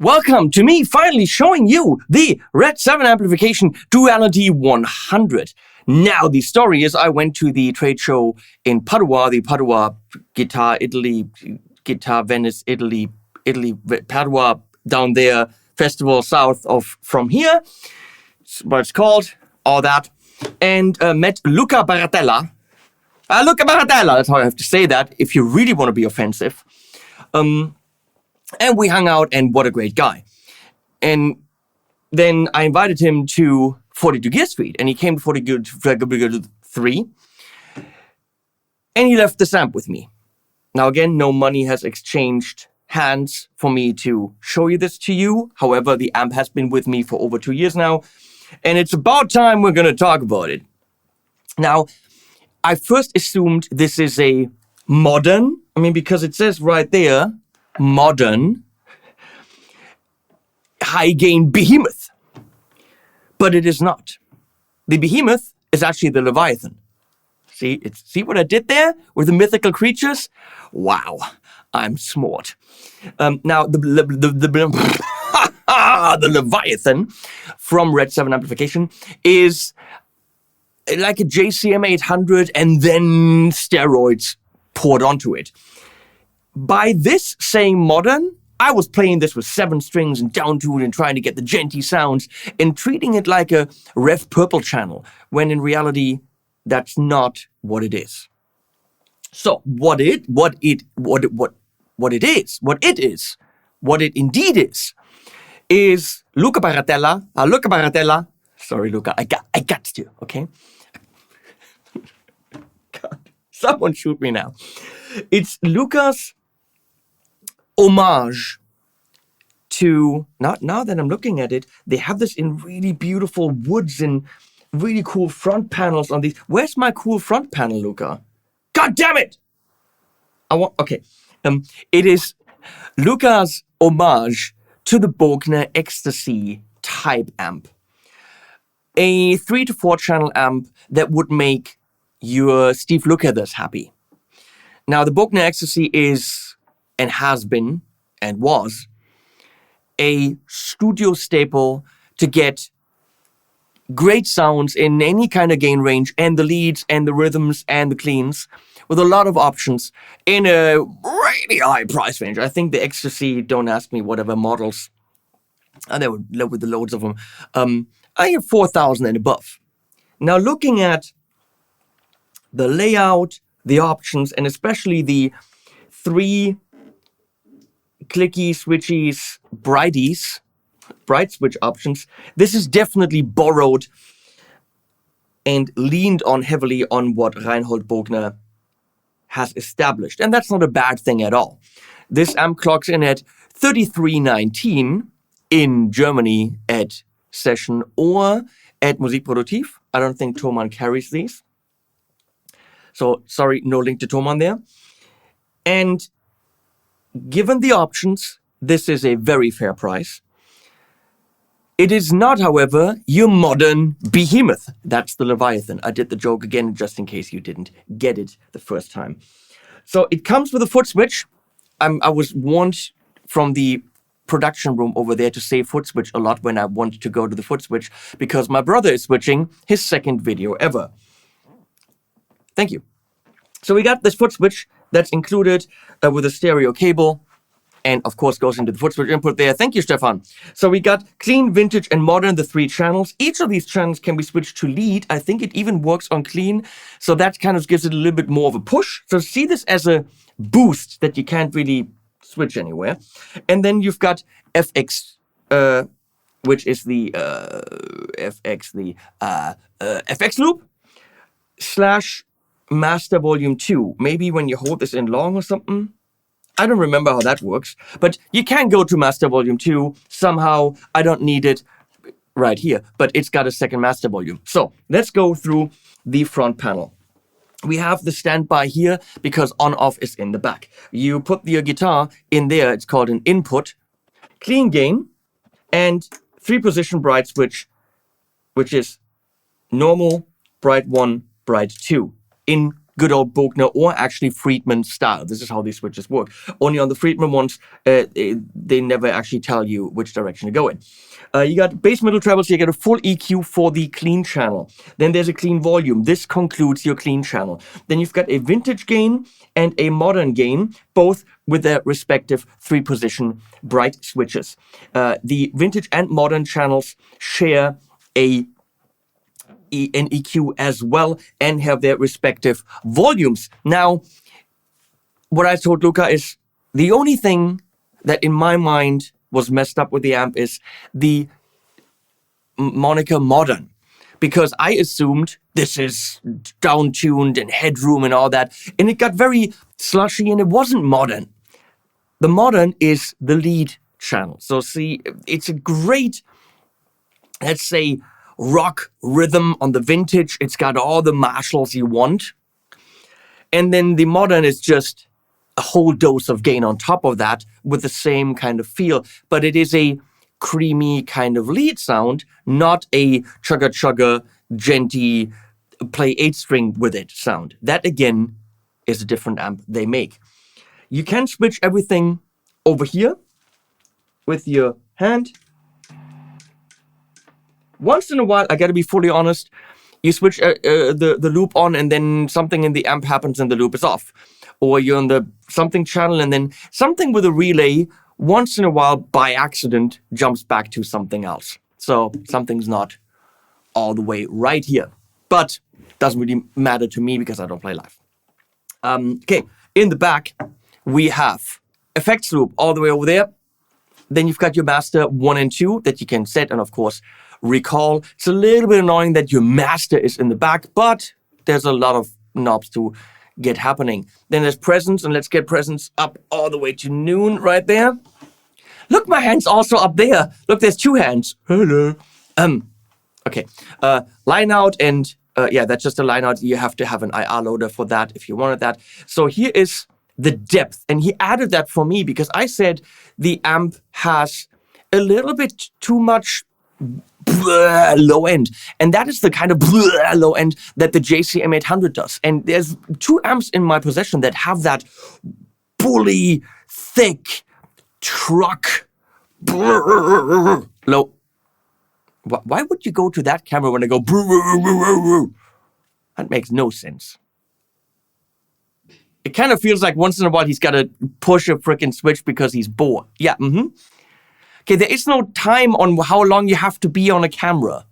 Welcome to me finally showing you the RedSeven Amplification Duality 100. Now, the story is I went to the trade show in Padua, the Padua Guitar Venice, Italy, Padua, down there, festival south of from here, what it's called, all that, and met Luca Baratella. Luca Baratella, that's how I have to say that, if you really want to be offensive. And we hung out, and what a great guy. And then I invited him to 42 Gear Street, and he came to 42 Gear 3, and he left this amp with me. Now again, no money has exchanged hands for me to show you this to you. However, the amp has been with me for over 2 years now, and it's about time we're going to talk about it. Now, I first assumed this is a modern, because it says right there, modern high-gain behemoth. But it is not. The behemoth is actually the Leviathan. See what I did there with the mythical creatures? Wow, I'm smart. Now, the Leviathan from RedSeven Amplification is like a JCM 800 and then steroids poured onto it. By this saying modern, I was playing this with 7 strings and down tune and trying to get the genty sounds and treating it like a Rev Purple channel, when in reality, that's not what it is. So what it indeed is Luca Baratella. Sorry, Luca, I got to, okay? God, someone shoot me now. It's Luca's homage to, now that I'm looking at it, they have this in really beautiful woods and really cool front panels on these. Where's my cool front panel, Luca? God damn it! It is Luca's homage to the Bogner Ecstasy type amp. A 3 to 4 channel amp that would make your Steve Lukather's happy. Now, the Bogner Ecstasy is, and has been, and was, a studio staple to get great sounds in any kind of gain range, and the leads, and the rhythms, and the cleans, with a lot of options in a really high price range. I think the Ecstasy, don't ask me, whatever models, and there were with the loads of them, I have 4,000 and above. Now, looking at the layout, the options, and especially the 3 clicky, switchies, bright switch options, this is definitely borrowed and leaned on heavily on what Reinhold Bogner has established. And that's not a bad thing at all. This amp clocks in at 3319 in Germany at Session or at Musikproduktiv. I don't think Thomann carries these. So, sorry, no link to Thomann there. And given the options, this is a very fair price. It is not, however, your modern behemoth. That's the Leviathan. I did the joke again, just in case you didn't get it the first time. So it comes with a foot switch. I was warned from the production room over there to say foot switch a lot when I want to go to the foot switch, because my brother is switching his second video ever. Thank you. So we got this foot switch that's included with a stereo cable, and of course goes into the foot switch input there. Thank you, Stefan. So we got clean, vintage, and modern, the 3 channels. Each of these channels can be switched to lead. I think it even works on clean, so that kind of gives it a little bit more of a push. So see this as a boost that you can't really switch anywhere. And then you've got FX, which is the FX loop / master volume 2. Maybe when you hold this in long or something. I don't remember how that works, but you can go to master volume 2 somehow. I don't need it right here, but it's got a second master volume. So let's go through the front panel. We have the standby here because on-off is in the back. You put your guitar in there. It's called an input, clean gain, and 3-position bright switch, which is normal, bright 1, bright 2. In good old Bogner or actually Friedman style. This is how these switches work. Only on the Friedman ones, they never actually tell you which direction to go in. You got bass, middle, treble, so you get a full EQ for the clean channel. Then there's a clean volume. This concludes your clean channel. Then you've got a vintage gain and a modern gain, both with their respective 3-position bright switches. The vintage and modern channels share an EQ as well and have their respective volumes. Now, what I told Luca is the only thing that in my mind was messed up with the amp is the moniker modern, because I assumed this is down-tuned and headroom and all that, and it got very slushy and it wasn't modern. The modern is the lead channel. So see, it's a great, let's say, rock rhythm on the vintage. It's got all the Marshalls you want. And then the modern is just a whole dose of gain on top of that with the same kind of feel. But it is a creamy kind of lead sound, not a chugga, genty, play 8-string with it sound. That, again, is a different amp they make. You can switch everything over here with your hand. Once in a while, I gotta be fully honest, you switch the loop on and then something in the amp happens and the loop is off. Or you're on the something channel and then something with a relay once in a while by accident jumps back to something else. So something's not all the way right here. But doesn't really matter to me because I don't play live. Okay, in the back, we have effects loop all the way over there. Then you've got your master 1 and 2 that you can set and, of course, recall. It's a little bit annoying that your master is in the back, but there's a lot of knobs to get happening. Then there's presence, and let's get presence up all the way to noon right there. Look, my hand's also up there. Look, there's 2 hands. Hello. Okay. Line out and yeah, that's just a line out. You have to have an IR loader for that if you wanted that. So here is the depth, and he added that for me because I said the amp has a little bit too much low end, and that is the kind of low end that the JCM 800 does. And there's 2 amps in my possession that have that bully, thick, truck low. Why would you go to that camera when I go? That makes no sense. It kind of feels like once in a while he's got to push a freaking switch because he's bored. Yeah, Okay, there is no time on how long you have to be on a camera.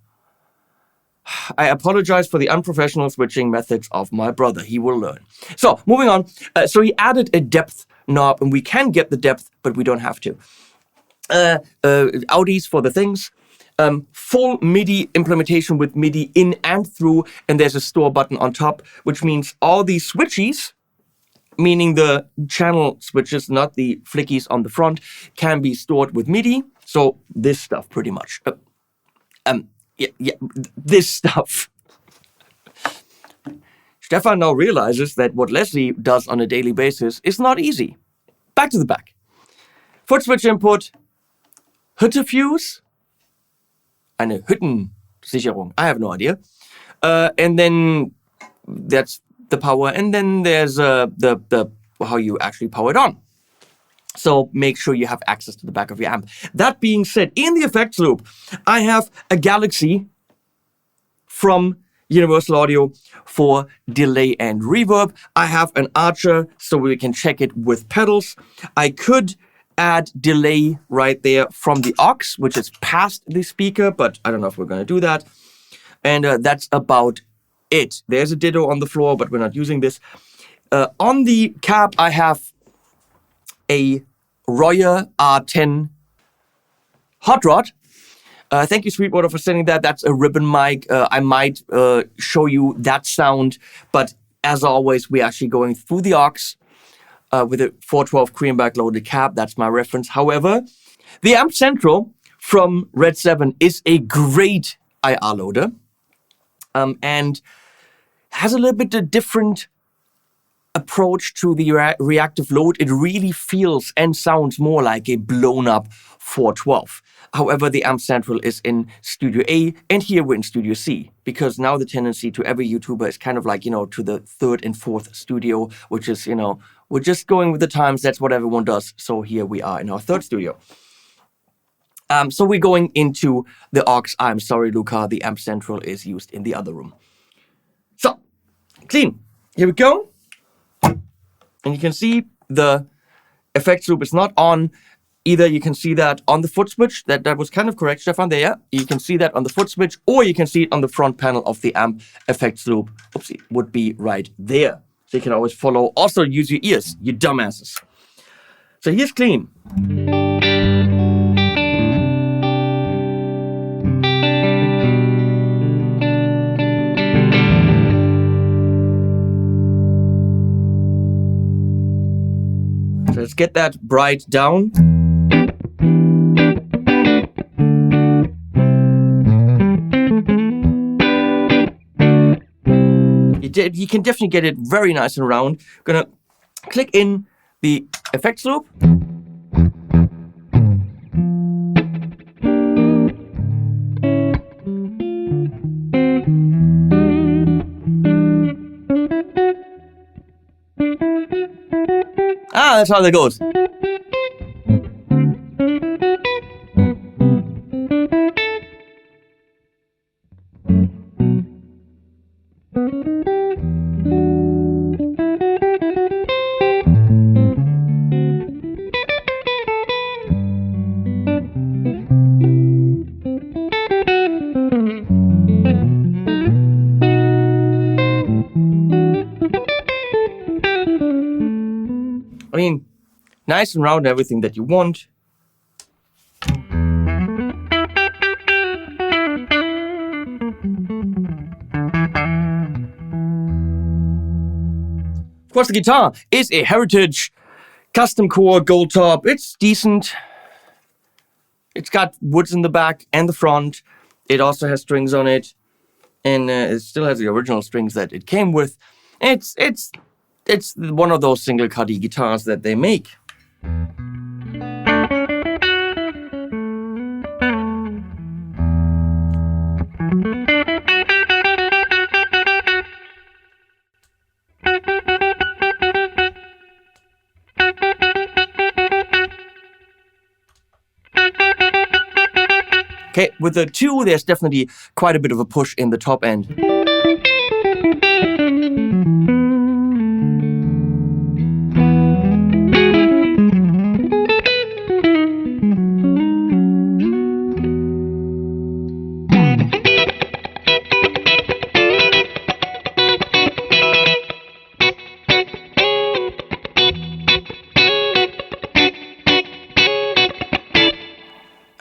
I apologize for the unprofessional switching methods of my brother. He will learn. So, moving on. So he added a depth knob, and we can get the depth, but we don't have to. Audis for the things. Full MIDI implementation with MIDI in and through, and there's a store button on top, which means all these switchies, meaning the channel switches, not the flickies on the front, can be stored with MIDI. So this stuff, pretty much. This stuff. Stefan now realizes that what Leslie does on a daily basis is not easy. Back to the back. Foot switch input, Hüttefuse, eine Hüttensicherung. I have no idea. And then that's the power, and then there's the how you actually power it on. So make sure you have access to the back of your amp. That being said, in the effects loop, I have a Galaxy from Universal Audio for delay and reverb. I have an Archer so we can check it with pedals. I could add delay right there from the aux, which is past the speaker, but I don't know if we're going to do that. And that's about it. There's a Ditto on the floor, but we're not using this. On the cab, I have a Royer R10 hot rod. Thank you, Sweetwater, for sending that. That's a ribbon mic. I might show you that sound, but as always, we're actually going through the aux with a 412 cream backloaded cab. That's my reference. However, the Amp Central from RedSeven is a great IR loader. And has a little bit of different approach to the reactive load, it really feels and sounds more like a blown up 412. However, the amp central is in Studio A, and here we're in Studio C, because now the tendency to every YouTuber is kind of like, to the third and fourth studio, which is, we're just going with the times. That's what everyone does. So here we are in our third studio. So we're going into the aux. I'm sorry, Luca, the amp central is used in the other room. So, clean. Here we go. And you can see the effects loop is not on. Either you can see that on the foot switch, that was kind of correct, Stefan, there. You can see that on the foot switch, or you can see it on the front panel of the amp effects loop. Oopsie, would be right there. So you can always follow. Also use your ears, you dumbasses. So here's clean. So let's get that bright down. You can definitely get it very nice and round. I'm gonna click in the effects loop. That's how that goes. I mean, nice and round, everything that you want. Of course, the guitar is a Heritage custom core gold top. It's decent. It's got woods in the back and the front. It also has strings on it, and it still has the original strings that it came with. It's one of those single cuddy guitars that they make. Okay, with the 2, there's definitely quite a bit of a push in the top end.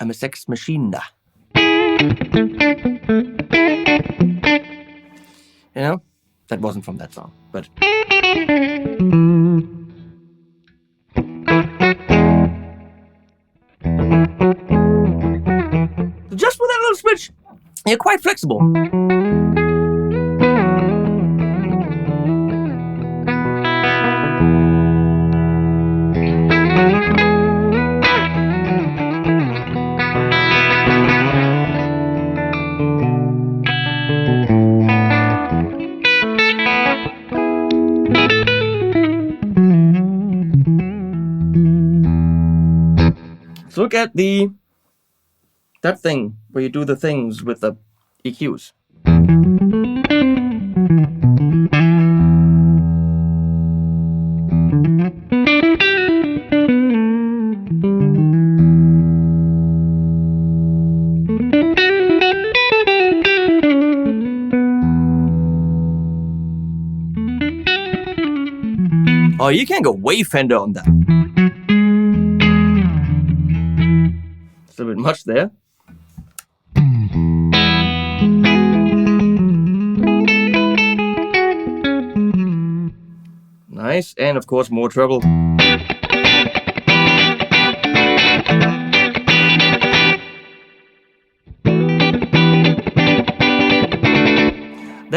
I'm a sex machine. That wasn't from that song, but. Just with that little switch, you're quite flexible. Look at that thing where you do the things with the EQs. Oh, you can go way Fender on that. A bit much there. Nice, and of course more treble.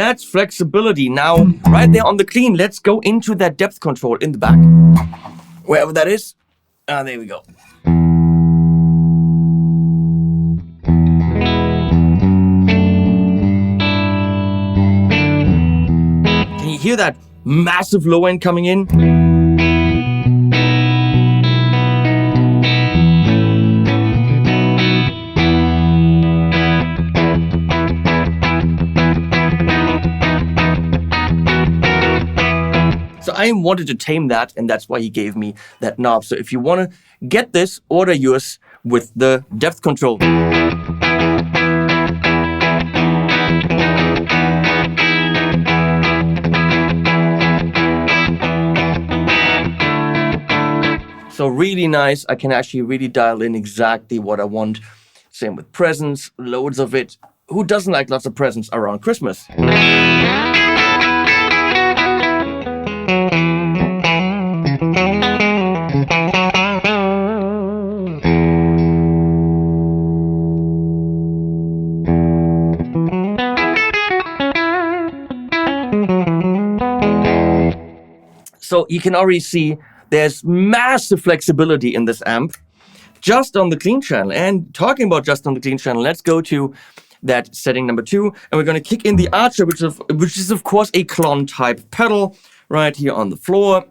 That's flexibility. Now, right there on the clean, let's go into that depth control in the back. Wherever that is. There we go. Can you hear that massive low end coming in? So I wanted to tame that, and that's why he gave me that knob. So if you want to get this, order yours with the depth control. So really nice. I can actually really dial in exactly what I want. Same with presents, loads of it. Who doesn't like lots of presents around Christmas? So you can already see there's massive flexibility in this amp just on the clean channel. And talking about just on the clean channel, let's go to that setting number 2. And we're going to kick in the Archer, which is of course a clon type pedal right here on the floor.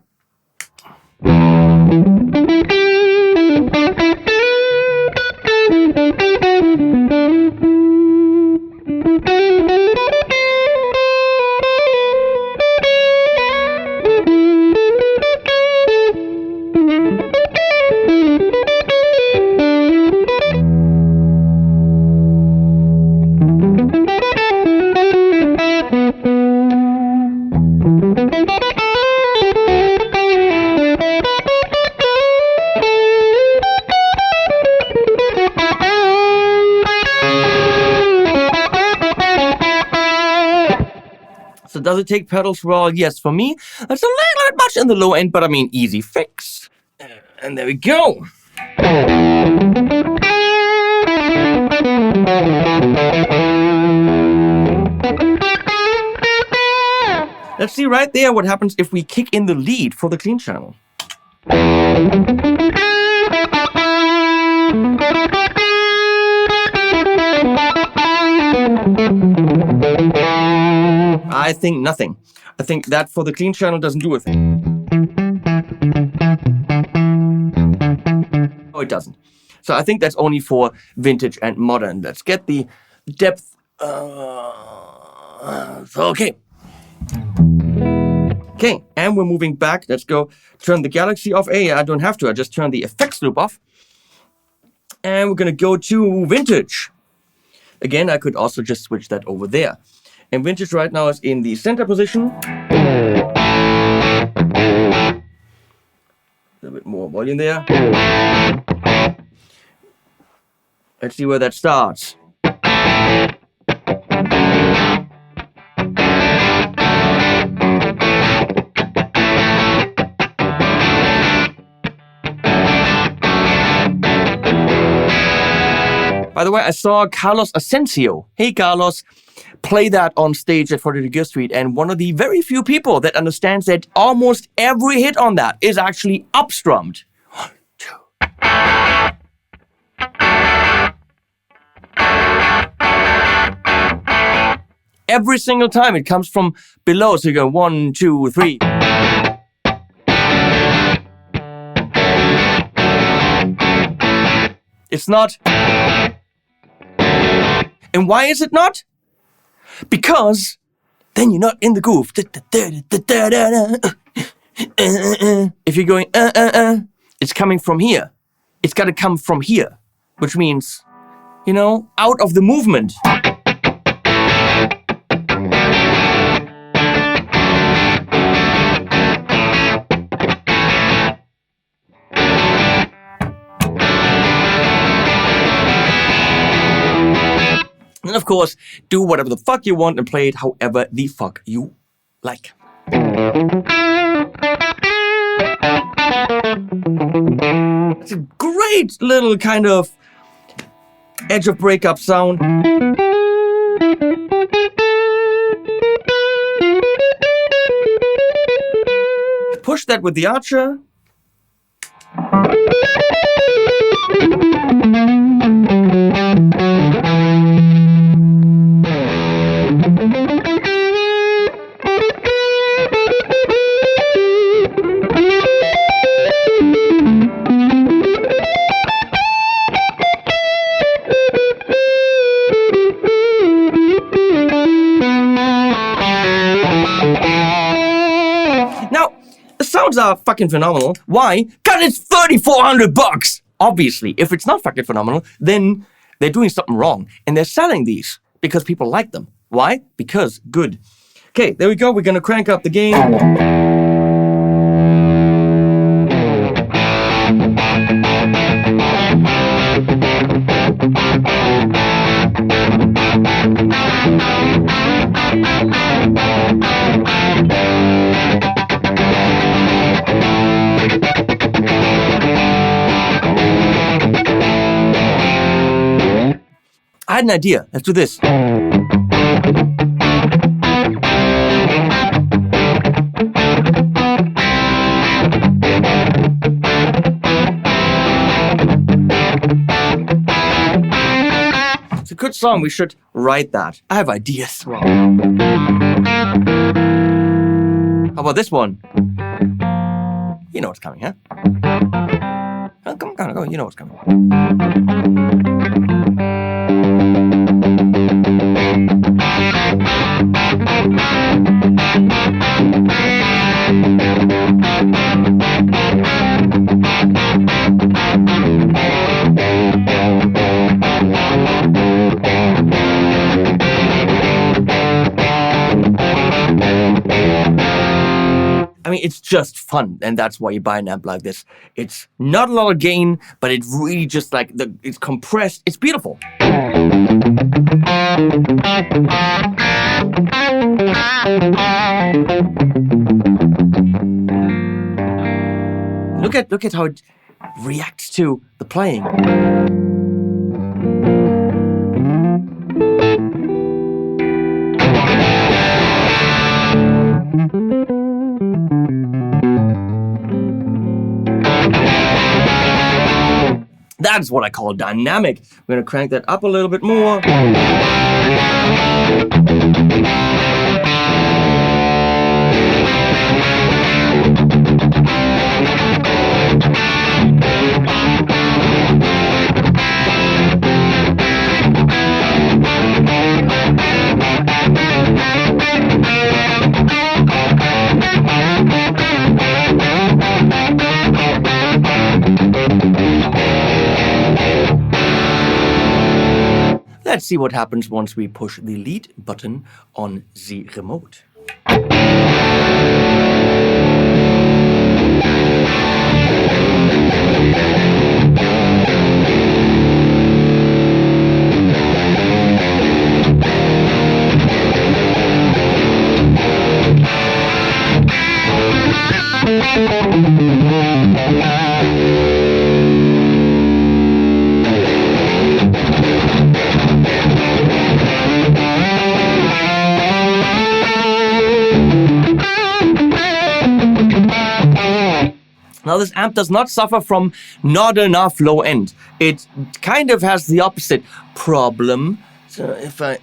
So does it take pedals? Well, yes, for me, that's a little bit much in the low end, but I mean, easy fix. And there we go. Let's see right there what happens if we kick in the lead for the clean channel. I think nothing. I think that for the clean channel doesn't do a thing. Oh, it doesn't. So I think that's only for vintage and modern. Let's get the depth. Okay. Okay, and we're moving back. Let's go turn the Galaxy off. Hey, I don't have to. I just turn the effects loop off. And we're going to go to vintage. Again, I could also just switch that over there. And vintage right now is in the center position. A little bit more volume there. Let's see where that starts. By the way, I saw Carlos Asensio. Hey, Carlos. Play that on stage at 42 Street, and one of the very few people that understands that almost every hit on that is actually upstrummed. 1, 2. Every single time it comes from below, so you go 1, 2, 3. It's not. And why is it not? Because then you're not in the groove. If you're going, it's coming from here. It's got to come from here, which means, you know, out of the movement. And of course, do whatever the fuck you want and play it however the fuck you like. It's a great little kind of edge of breakup sound. push that with the Archer. Sounds are fucking phenomenal. Why? Because it's $3,400. Obviously, if it's not fucking phenomenal, then they're doing something wrong. And they're selling these because people like them. Why? Because good. Okay, there we go. We're going to crank up the gain. I had an idea. Let's do this. It's a good song. We should write that. I have ideas. How about this one? You know what's coming, huh? Oh, come on. You know what's coming. I mean, it's just fun, and that's why you buy an amp like this. It's not a lot of gain, but it's really just like it's compressed. It's beautiful. Look at how it reacts to the playing. That's what I call dynamic. We're going to crank that up a little bit more. Let's see what happens once we push the lead button on the remote. Now this amp does not suffer from not enough low end. It kind of has the opposite problem. So if I...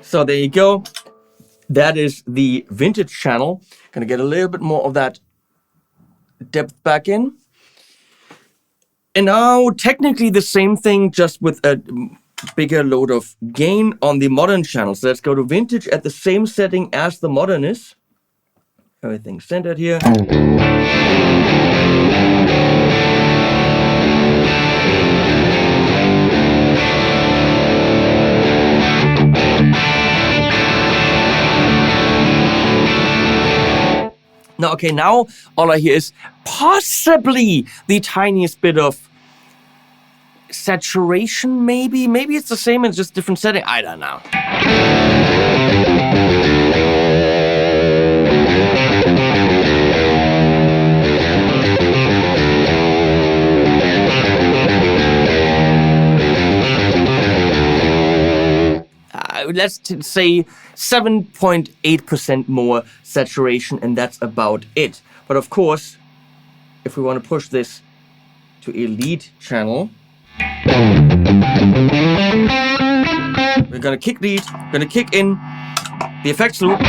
So there you go. That is the vintage channel. Gonna get a little bit more of that depth back in. And now technically the same thing, just with a bigger load of gain on the modern channel. So let's go to vintage at the same setting as the modern is. Everything's centered here. Now, okay, now all I hear is possibly the tiniest bit of saturation, maybe? Maybe it's the same, it's just different setting. I don't know. Let's say 7.8% more saturation, and that's about it. But of course, if we want to push this to a lead channel, we're gonna kick lead, gonna kick in the effects loop.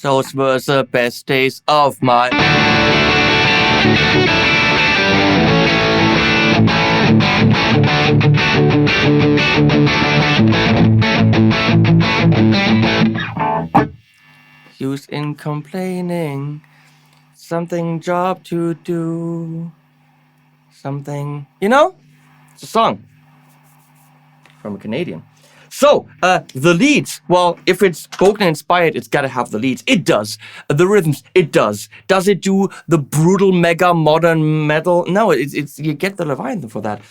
Those were the best days of my use in complaining. Something job to do. Something, you know? It's a song from a Canadian. So, the leads, well, if it's Bogner inspired, it's gotta have the leads. It does. The rhythms, it does. Does it do the brutal, mega modern metal? No, it's you get the Leviathan for that.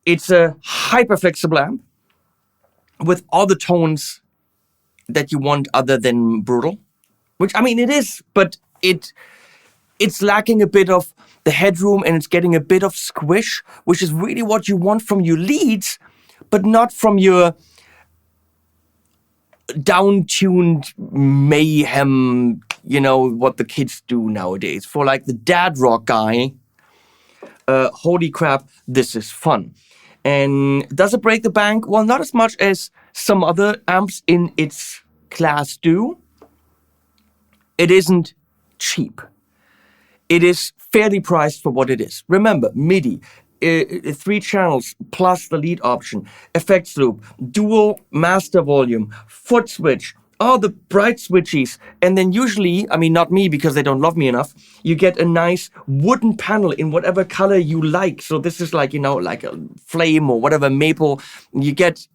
It's a hyper flexible amp with all the tones that you want other than brutal. Which, I mean, it is, but it's lacking a bit of the headroom and it's getting a bit of squish, which is really what you want from your leads, but not from your down-tuned mayhem, you know, what the kids do nowadays. For like the dad rock guy, holy crap, this is fun. And does it break the bank? Well, not as much as some other amps in its class do. It isn't cheap. It is fairly priced for what it is. Remember, MIDI, 3 channels plus the lead option, effects loop, dual master volume, foot switch, all the bright switches, and then usually, I mean, not me because they don't love me enough, you get a nice wooden panel in whatever color you like. So this is like, you know, like a flame or whatever, maple. You get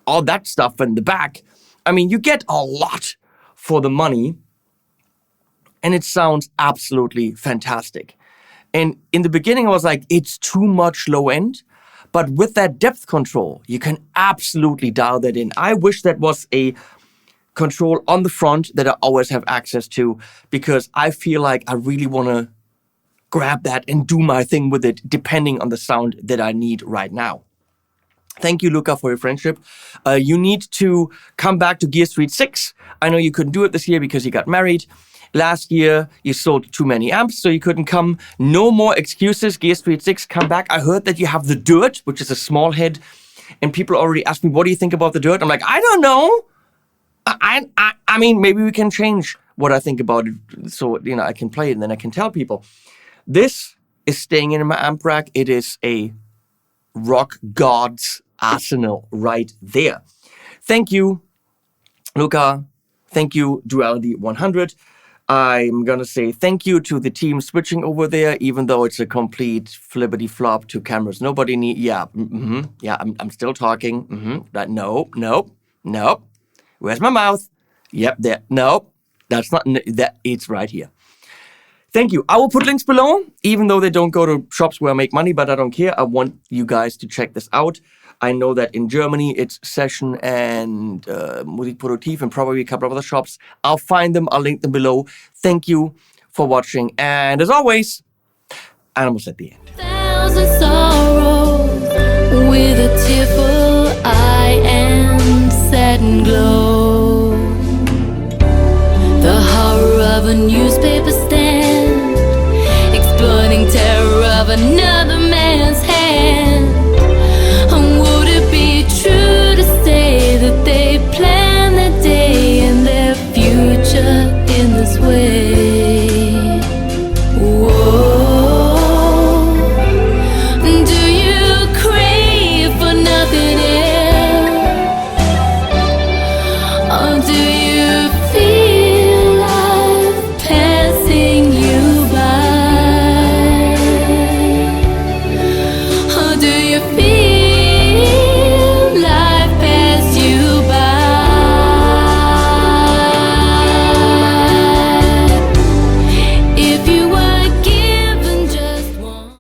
all that stuff in the back. I mean, you get a lot for the money. And it sounds absolutely fantastic. And in the beginning, I was like, it's too much low end. But with that depth control, you can absolutely dial that in. I wish that was a control on the front that I always have access to, because I feel like I really want to grab that and do my thing with it, depending on the sound that I need right now. Thank you, Luca, for your friendship. You need to come back to Gear Street 6. I know you couldn't do it this year because you got married. Last year, you sold too many amps, so you couldn't come. No more excuses. Gear Street 6, come back. I heard that you have the Dirt, which is a small head, and people already asked me, what do you think about the Dirt? I'm like, I don't know. I mean, maybe we can change what I think about it so, I can play it and then I can tell people. This is staying in my amp rack. It is a rock god's arsenal right there. Thank you, Luca. Thank you, Duality 100. I'm going to say thank you to the team switching over there, even though it's a complete flippity flop to cameras. Nobody need, I'm still talking. Nope. Where's my mouth? Yep, there. Nope. That's not, that. It's right here. Thank you. I will put links below, even though they don't go to shops where I make money, but I don't care. I want you guys to check this out. I know that in Germany, it's Session and Musikproduktiv and probably a couple of other shops. I'll find them. I'll link them below. Thank you for watching. And as always, I'm almost at the end. 1,000 sorrows with a tearful eye and saddened glow. The horror of a newspaper stand, exploiting terror of another man's hand. Would it be true to say that they plan their day and their future in this way? Whoa. Do you crave for nothing else? Or do you feel life passing you by? Or do you feel